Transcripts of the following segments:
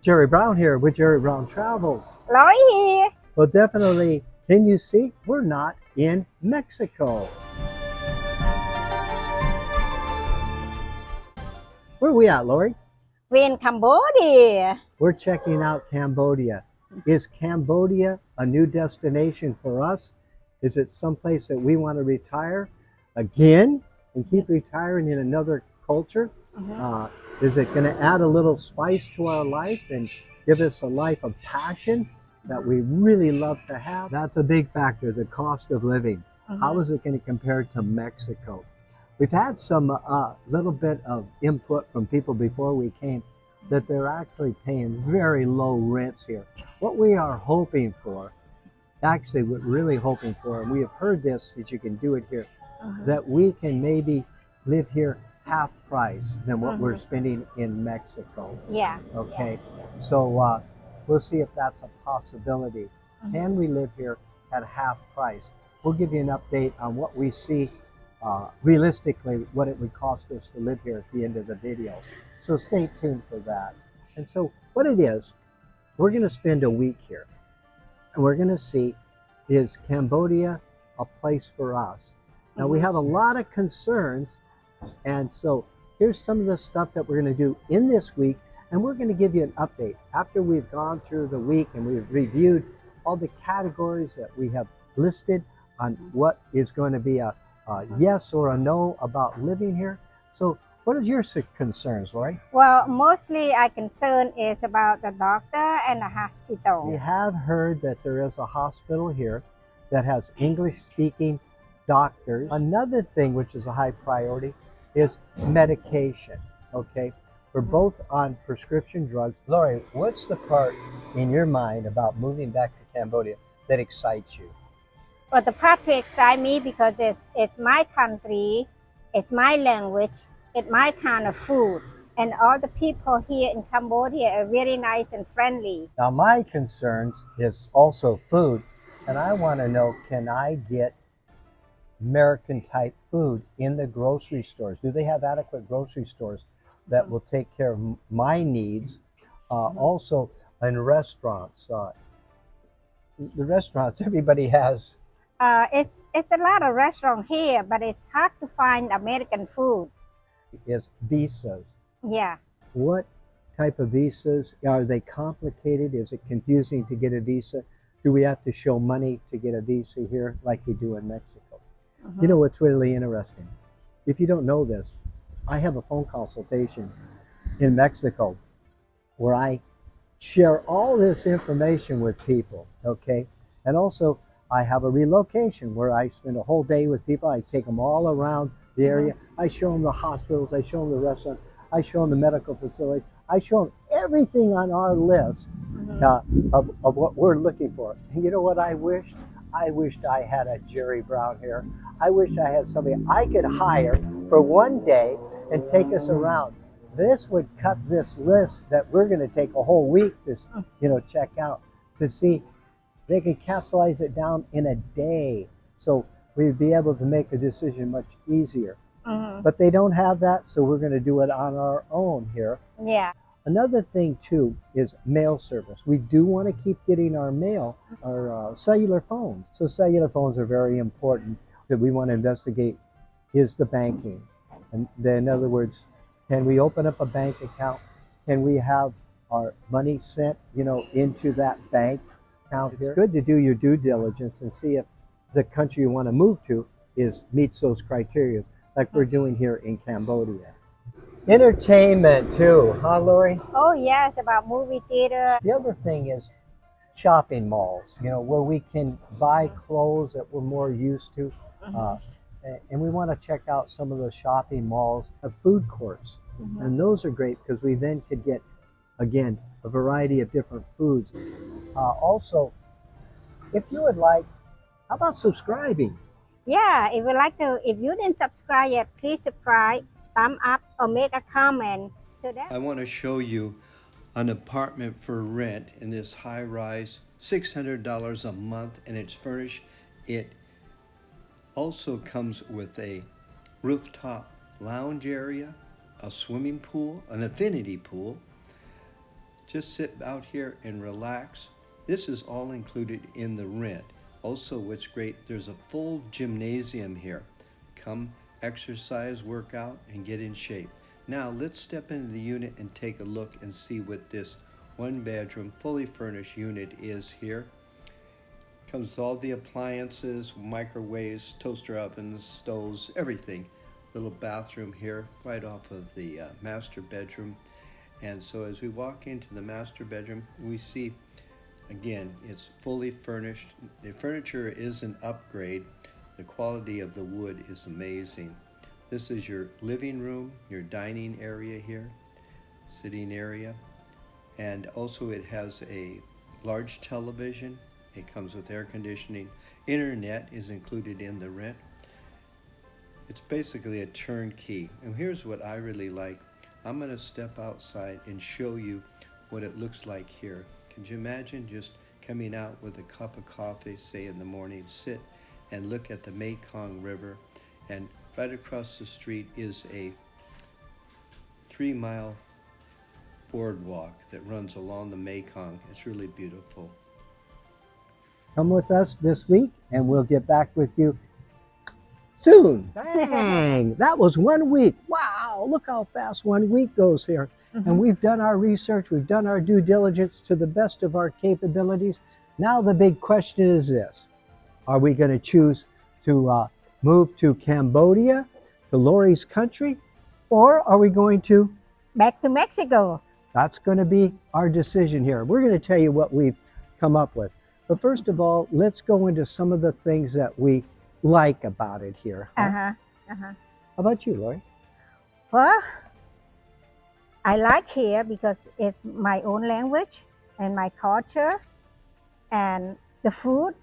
Jerry Brown here with Jerry Brown Travels. Lori here. Well, definitely, can you see? We're not in Mexico. Where are we at, Lori? We're in Cambodia. We're checking out Cambodia. Is Cambodia a new destination for us? Is it someplace that we want to retire again and keep retiring in another culture? Is it going to add a little spice to our life and give us a life of passion that we really love to have? That's a big factor, the cost of living. How is it going to compare to Mexico? We've had some little bit of input from people before we came that they're actually paying very low rents here. What we are hoping for, actually we're really hoping for, and we have heard this, that you can do it here, that we can maybe live here half price than what we're spending in Mexico. Yeah. Okay. So we'll see if that's a possibility. Can we live here at half price? We'll give you an update on what we see realistically, what it would cost us to live here at the end of the video. So stay tuned for that. And so what it is, we're going to spend a week here. And we're going to see, is Cambodia a place for us? Now we have a lot of concerns. And so here's some of the stuff that we're going to do in this week. And we're going to give you an update after we've gone through the week and we've reviewed all the categories that we have listed on what is going to be a yes or a no about living here. So what are your concerns, Lori? Well, mostly our concern is about the doctor and the hospital. We have heard that there is a hospital here that has English-speaking doctors. Another thing which is a high priority is medication, okay? We're both on prescription drugs. Lori, what's the part in your mind about moving back to Cambodia that excites you? Well, the part to excite me because it's my country, it's my language, it's my kind of food. And all the people here in Cambodia are very nice and friendly. Now, my concerns is also food. And I want to know, can I get American type food in the grocery stores? Do they have adequate grocery stores that will take care of my needs? Also in restaurants, the restaurants, everybody has. It's a lot of restaurants here, but it's hard to find American food. Is visas. Yeah. What type of visas? Are they complicated? Is it confusing to get a visa? Do we have to show money to get a visa here like we do in Mexico? You know what's really interesting? If you don't know this, I have a phone consultation in Mexico where I share all this information with people, okay? And also I have a relocation where I spend a whole day with people. I take them all around the area. I show them the hospitals. I show them the restaurant. I show them the medical facility. I show them everything on our list of what we're looking for. And you know what I wished? I wished I had a Jerry Brown here. I wished I had somebody I could hire for one day and take us around. This would cut this list that we're going to take a whole week to check out, to see. They could capsulize it down in a day. So we'd be able to make a decision much easier. But they don't have that, so we're going to do it on our own here. Yeah. Another thing too is mail service. We do want to keep getting our mail, our cellular phones. So cellular phones are very important. That we want to investigate is the banking. And then, in other words, can we open up a bank account? Can we have our money sent, into that bank account here? It's good to do your due diligence and see if the country you want to move to meets those criteria, like we're doing here in Cambodia. Entertainment too, huh, Lori? Oh yes, about movie theater. The other thing is shopping malls, where we can buy clothes that we're more used to. And we want to check out some of the shopping malls, food courts. And those are great because we then could get, again, a variety of different foods. Also, if you would like, how about subscribing? Yeah, if you didn't subscribe yet, please subscribe, thumb up, or make a comment. I want to show you an apartment for rent in this high-rise, $600 a month, and it's furnished. It also comes with a rooftop lounge area, a swimming pool, an infinity pool, just sit out here and relax. This is all included in the rent. Also, what's great, there's a full gymnasium here. Come exercise, work out, and get in shape. Now let's step into the unit and take a look and see what this one bedroom, fully furnished unit is here. Comes with all the appliances, microwaves, toaster ovens, stoves, everything. Little bathroom here, right off of the master bedroom. And so as we walk into the master bedroom, we see, again, it's fully furnished. The furniture is an upgrade. The quality of the wood is amazing. This is your living room, your dining area here, sitting area. And also it has a large television. It comes with air conditioning. Internet is included in the rent. It's basically a turnkey. And here's what I really like. I'm going to step outside and show you what it looks like here. Can you imagine just coming out with a cup of coffee, say in the morning, sit and look at the Mekong River, and right across the street is a 3-mile boardwalk that runs along the Mekong. It's really beautiful. Come with us this week, and we'll get back with you soon. Dang, that was 1 week. Wow, look how fast 1 week goes here. And we've done our research, we've done our due diligence to the best of our capabilities. Now the big question is this. Are we going to choose to move to Cambodia, to Lori's country, or are we going to? Back to Mexico. That's going to be our decision here. We're going to tell you what we've come up with. But first of all, let's go into some of the things that we like about it here. Huh? How about you, Lori? Well, I like here because it's my own language and my culture and the food,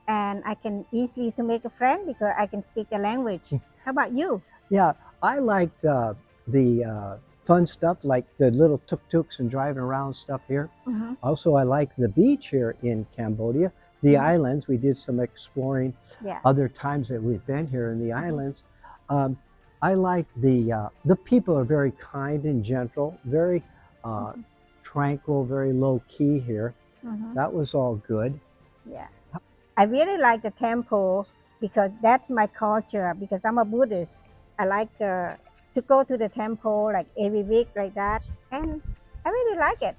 and I can easily to make a friend because I can speak the language. How about you? Yeah, I liked the fun stuff like the little tuk-tuks and driving around stuff here. Also, I like the beach here in Cambodia. The islands, we did some exploring other times that we've been here in the islands. I like the people are very kind and gentle, very tranquil, very low key here. That was all good. Yeah. I really like the temple because that's my culture, because I'm a Buddhist. I like to go to the temple like every week like that, and I really like it.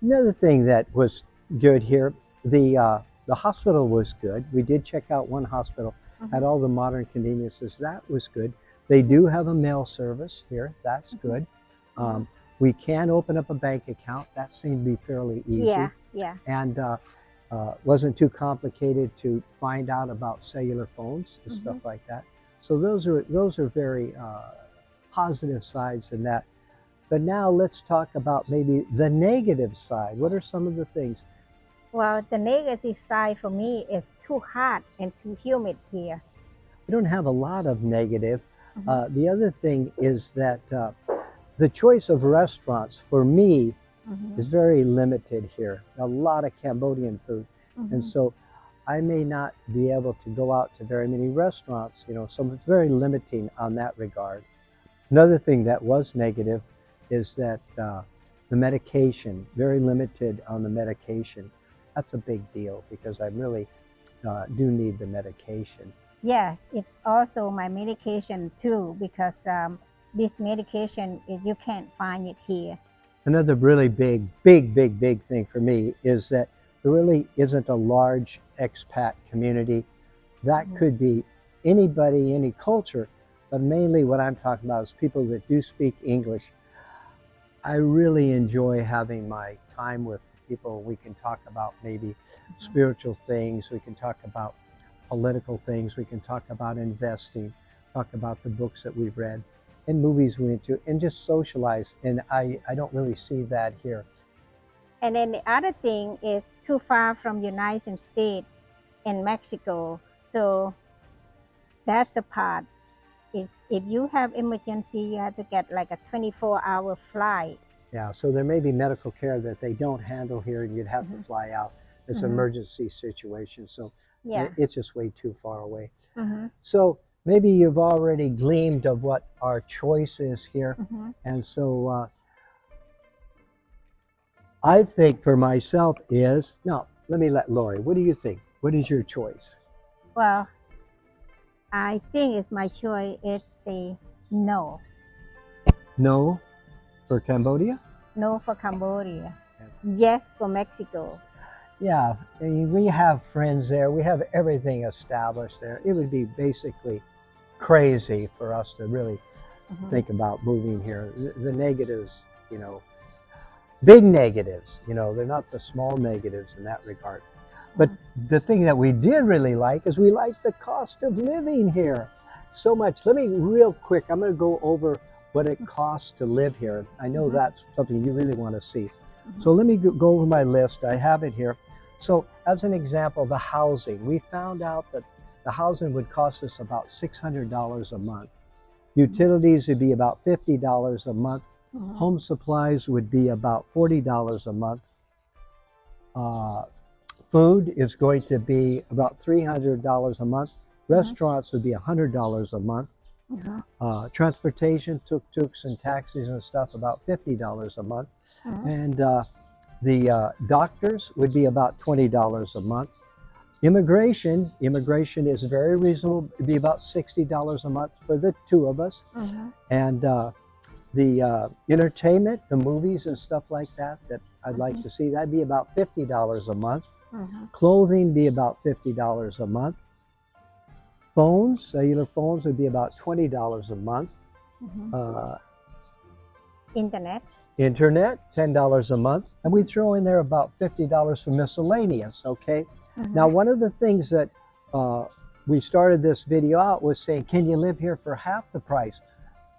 Another thing that was good here, the hospital was good. We did check out one hospital, had all the modern conveniences. That was good. They do have a mail service here. That's good. We can open up a bank account. That seemed to be fairly easy. Yeah. And wasn't too complicated to find out about cellular phones and stuff like that. So those are very positive sides in that. But now let's talk about maybe the negative side. What are some of the things? Well, the negative side for me is too hot and too humid here. We don't have a lot of negative. The other thing is that the choice of restaurants for me is very limited here. A lot of Cambodian food. And so I may not be able to go out to very many restaurants, so it's very limiting on that regard. Another thing that was negative is that the medication, very limited on the medication. That's a big deal because I really do need the medication. Yes, it's also my medication too, because this medication, you can't find it here. Another really big thing for me is that there really isn't a large expat community. That could be anybody, any culture, but mainly what I'm talking about is people that do speak English. I really enjoy having my time with people. We can talk about maybe spiritual things, we can talk about political things, we can talk about investing, talk about the books that we've read and movies we went to, and just socialize. And I don't really see that here. And then the other thing is too far from United States and Mexico. So that's a part. Is if you have emergency, you have to get like a 24-hour flight. Yeah, so there may be medical care that they don't handle here and you'd have to fly out. It's an emergency situation. So it's just way too far away. So maybe you've already gleamed of what our choice is here. And so I think for myself is, no, let me let Lori, what do you think? What is your choice? Well, I think it's my choice is say no. No for Cambodia? No for Cambodia. Yes for Mexico. Yeah, I mean, we have friends there. We have everything established there. It would be basically crazy for us to really think about moving here. The negatives, you know, big negatives, you know, they're not the small negatives in that regard. But the thing that we did really like is we like the cost of living here so much. Let me real quick, I'm going to go over what it costs to live here. I know that's something you really want to see. So let me go over my list. I have it here. So as an example, the housing, we found out that the housing would cost us about $600 a month. Utilities would be about $50 a month. Home supplies would be about $40 a month. Food is going to be about $300 a month. Restaurants would be $100 a month. Transportation, tuk-tuks and taxis and stuff, about $50 a month. And the doctors would be about $20 a month. Immigration is very reasonable. It'd be about $60 a month for the two of us. And the entertainment, the movies and stuff like that I'd like to see, that'd be about $50 a month. Clothing be about $50 a month. Phones, cellular phones would be about $20 a month. Internet, $10 a month. And we throw in there about $50 for miscellaneous, okay? Now, one of the things that we started this video out was saying, can you live here for half the price?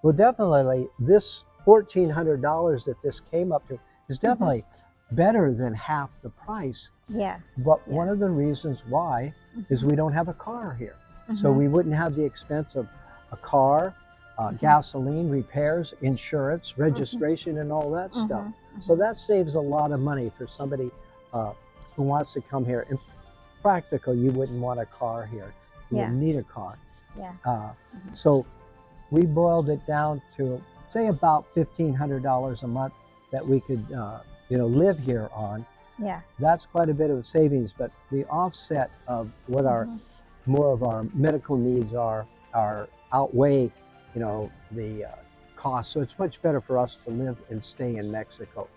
Well, definitely this $1,400 that this came up to is definitely better than half the price. yeah. But one of the reasons why is we don't have a car here. So we wouldn't have the expense of a car, gasoline, repairs, insurance, registration, and all that stuff. So that saves a lot of money for somebody who wants to come here. In practical, you wouldn't want a car here. You would need a car. So we boiled it down to, say, about $1,500 a month that we could, live here on. Yeah. That's quite a bit of savings, but the offset of what our more of our medical needs are outweigh, the cost. So it's much better for us to live and stay in Mexico.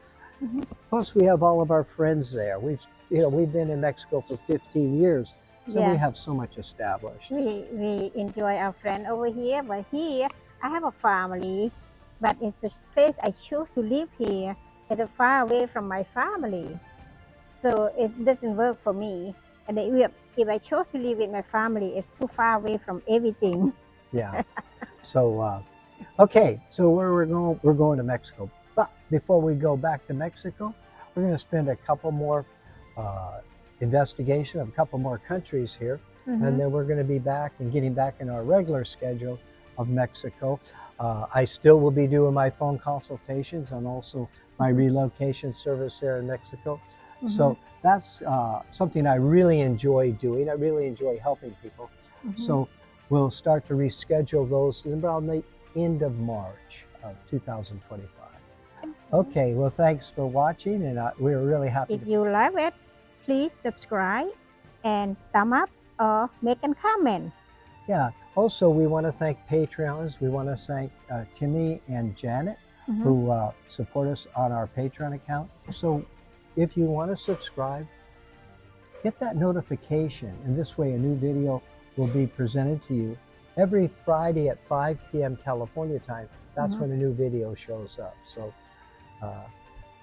Plus, we have all of our friends there. We've been in Mexico for 15 years, so we have so much established. We enjoy our friend over here, but here I have a family, but it's the place I choose to live here. It's far away from my family, so it doesn't work for me. And if I chose to live with my family, it's too far away from everything. Yeah. So, okay. So we're going to Mexico. But before we go back to Mexico, we're going to spend a couple more investigation of a couple more countries here, and then we're going to be back and getting back in our regular schedule of Mexico. I still will be doing my phone consultations and also my relocation service there in Mexico. So that's something I really enjoy doing. I really enjoy helping people. So we'll start to reschedule those around the end of March of 2025. Okay, well, thanks for watching, and we're really happy. If you like it, please subscribe and thumb up or make a comment. Yeah. Also, we want to thank Patreons. We want to thank Timmy and Janet who support us on our Patreon account. So if you want to subscribe, hit that notification, and this way a new video will be presented to you every Friday at 5 p.m. California time. That's when a new video shows up. So,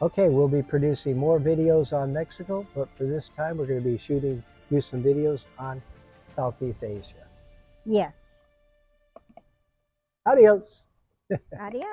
okay, we'll be producing more videos on Mexico, but for this time we're going to be shooting you some videos on Southeast Asia. Yes. Adios. Adios.